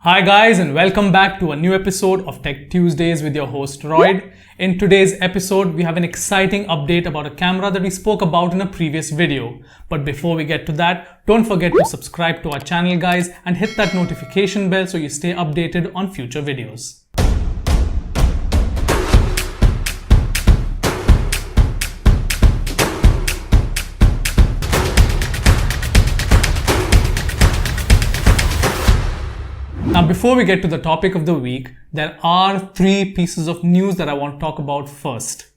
Hi guys, and welcome back to a new episode of Tech Tuesdays with your host Royd. In today's episode, we have an exciting update about a camera that we spoke about in a previous video. But before we get to that, don't forget to subscribe to our channel guys and hit that notification bell so you stay updated on future videos. Now, before we get to the topic of the week, there are three pieces of news that I want to talk about first.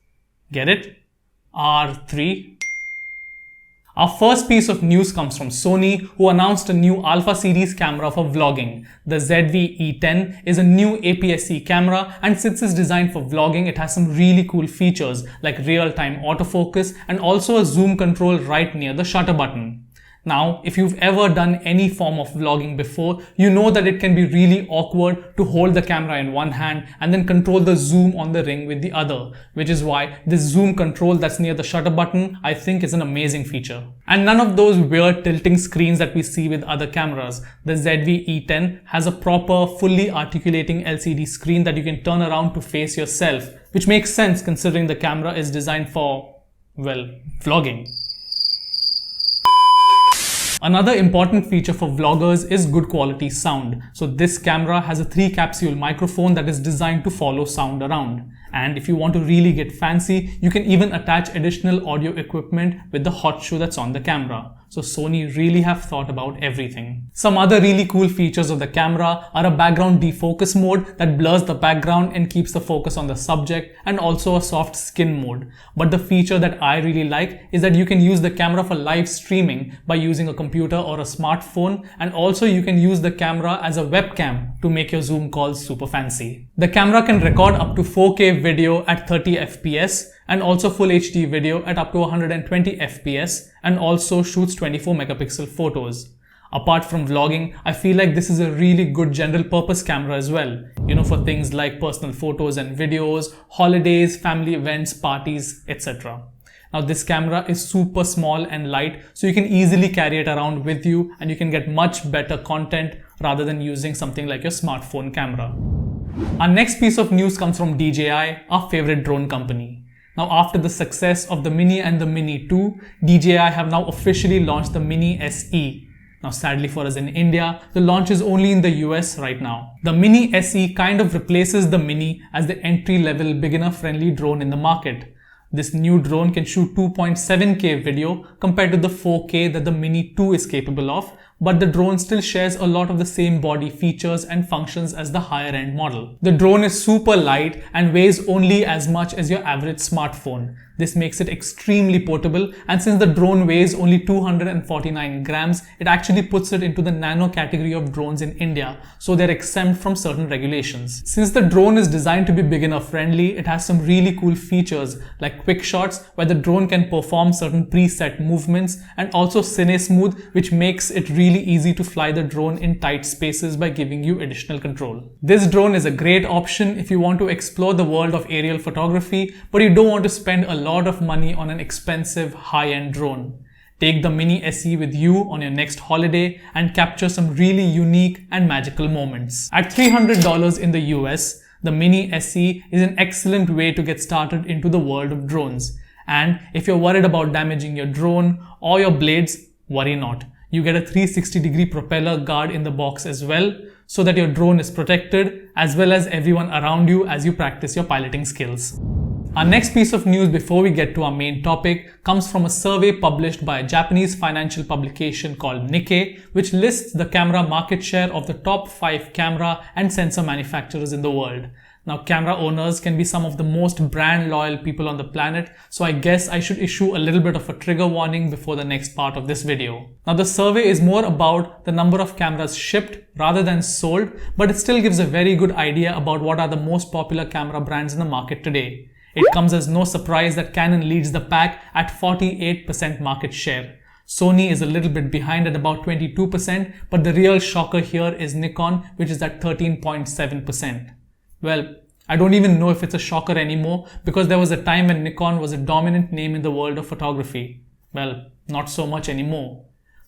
Get it? R3. Our first piece of news comes from Sony, who announced a new Alpha series camera for vlogging. The ZV-E10 is a new APS-C camera, and since it's designed for vlogging, it has some really cool features like real-time autofocus and also a zoom control right near the shutter button. Now, if you've ever done any form of vlogging before, you know that it can be really awkward to hold the camera in one hand and then control the zoom on the ring with the other, which is why this zoom control that's near the shutter button, I think is an amazing feature. And none of those weird tilting screens that we see with other cameras. The ZV-E10 has a proper, fully articulating LCD screen that you can turn around to face yourself, which makes sense considering the camera is designed for, well, vlogging. Another important feature for vloggers is good quality sound. So this camera has a 3-capsule microphone that is designed to follow sound around. And if you want to really get fancy, you can even attach additional audio equipment with the hot shoe that's on the camera. So Sony really have thought about everything. Some other really cool features of the camera are a background defocus mode that blurs the background and keeps the focus on the subject, and also a soft skin mode. But the feature that I really like is that you can use the camera for live streaming by using a computer or a smartphone, and also you can use the camera as a webcam to make your Zoom calls super fancy. The camera can record up to 4K video at 30 FPS and also Full HD video at up to 120 FPS, and also shoots 24 megapixel photos. Apart from vlogging, I feel like this is a really good general purpose camera as well. You know, for things like personal photos and videos, holidays, family events, parties, etc. Now this camera is super small and light, so you can easily carry it around with you and you can get much better content rather than using something like your smartphone camera. Our next piece of news comes from DJI, our favorite drone company. Now, after the success of the Mini and the Mini 2, DJI have now officially launched the Mini SE. Now, sadly for us in India, the launch is only in the US right now. The Mini SE kind of replaces the Mini as the entry-level beginner-friendly drone in the market. This new drone can shoot 2.7K video compared to the 4K that the Mini 2 is capable of, but the drone still shares a lot of the same body features and functions as the higher end model. The drone is super light and weighs only as much as your average smartphone. This makes it extremely portable, and since the drone weighs only 249 grams, it actually puts it into the nano category of drones in India, so they're exempt from certain regulations. Since the drone is designed to be beginner friendly, it has some really cool features like quick shots where the drone can perform certain preset movements, and also Cine Smooth, which makes it really easy to fly the drone in tight spaces by giving you additional control. This drone is a great option if you want to explore the world of aerial photography, but you don't want to spend a lot of money on an expensive high-end drone. Take the Mini SE with you on your next holiday and capture some really unique and magical moments. At $300 in the US, the Mini SE is an excellent way to get started into the world of drones. And if you're worried about damaging your drone or your blades, worry not. You get a 360-degree propeller guard in the box as well, so that your drone is protected as well as everyone around you as you practice your piloting skills. Our next piece of news before we get to our main topic comes from a survey published by a Japanese financial publication called Nikkei, which lists the camera market share of the top 5 camera and sensor manufacturers in the world. Now, camera owners can be some of the most brand loyal people on the planet, so I guess I should issue a little bit of a trigger warning before the next part of this video. Now, the survey is more about the number of cameras shipped rather than sold, but it still gives a very good idea about what are the most popular camera brands in the market today. It comes as no surprise that Canon leads the pack at 48% market share. Sony is a little bit behind at about 22%, but the real shocker here is Nikon, which is at 13.7%. Well, I don't even know if it's a shocker anymore, because there was a time when Nikon was a dominant name in the world of photography. Well, not so much anymore.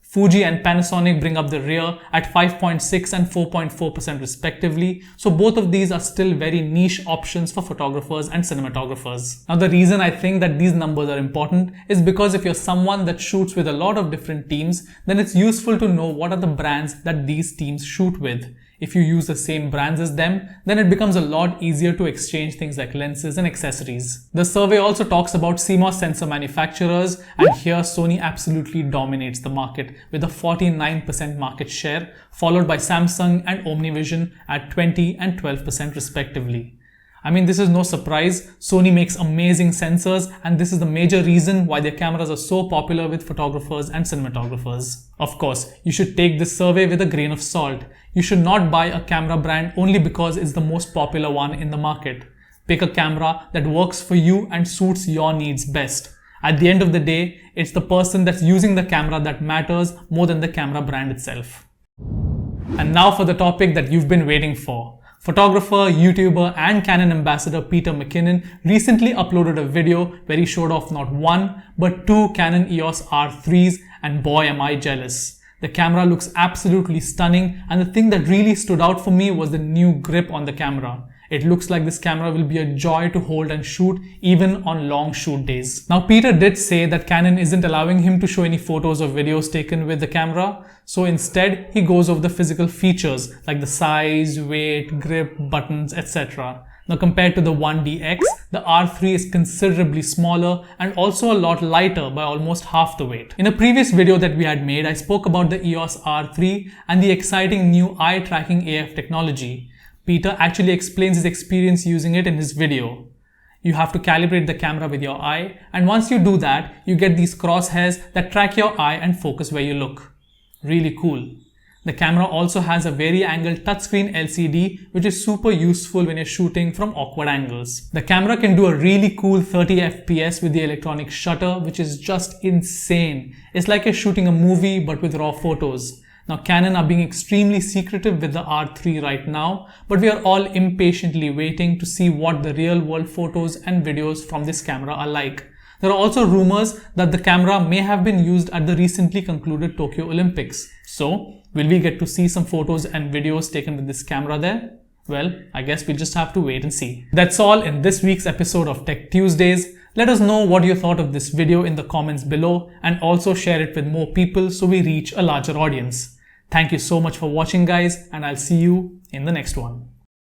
Fuji and Panasonic bring up the rear at 5.6 and 4.4% respectively, so both of these are still very niche options for photographers and cinematographers. Now the reason I think that these numbers are important is because if you're someone that shoots with a lot of different teams, then it's useful to know what are the brands that these teams shoot with. If you use the same brands as them, then it becomes a lot easier to exchange things like lenses and accessories. The survey also talks about CMOS sensor manufacturers, and here Sony absolutely dominates the market with a 49% market share, followed by Samsung and OmniVision at 20 and 12% respectively. I mean, this is no surprise. Sony makes amazing sensors, and this is the major reason why their cameras are so popular with photographers and cinematographers. Of course, you should take this survey with a grain of salt. You should not buy a camera brand only because it's the most popular one in the market. Pick a camera that works for you and suits your needs best. At the end of the day, it's the person that's using the camera that matters more than the camera brand itself. And now for the topic that you've been waiting for. Photographer, YouTuber and Canon ambassador Peter McKinnon recently uploaded a video where he showed off not one but two Canon EOS R3s, and boy am I jealous. The camera looks absolutely stunning, and the thing that really stood out for me was the new grip on the camera. It looks like this camera will be a joy to hold and shoot even on long shoot days. Now Peter did say that Canon isn't allowing him to show any photos or videos taken with the camera, so instead he goes over the physical features like the size, weight, grip, buttons, etc. Now compared to the 1DX, the R3 is considerably smaller and also a lot lighter by almost half the weight. In a previous video that we had made, I spoke about the EOS R3 and the exciting new eye tracking AF technology. Peter actually explains his experience using it in his video. You have to calibrate the camera with your eye, and once you do that, you get these crosshairs that track your eye and focus where you look. Really cool. The camera also has a vari-angle touchscreen LCD, which is super useful when you're shooting from awkward angles. The camera can do a really cool 30 FPS with the electronic shutter, which is just insane. It's like you're shooting a movie but with raw photos. Now Canon are being extremely secretive with the R3 right now, but we are all impatiently waiting to see what the real world photos and videos from this camera are like. There are also rumors that the camera may have been used at the recently concluded Tokyo Olympics. So, will we get to see some photos and videos taken with this camera there? Well, I guess we'll just have to wait and see. That's all in this week's episode of Tech Tuesdays. Let us know what you thought of this video in the comments below, and also share it with more people so we reach a larger audience. Thank you so much for watching guys, and I'll see you in the next one.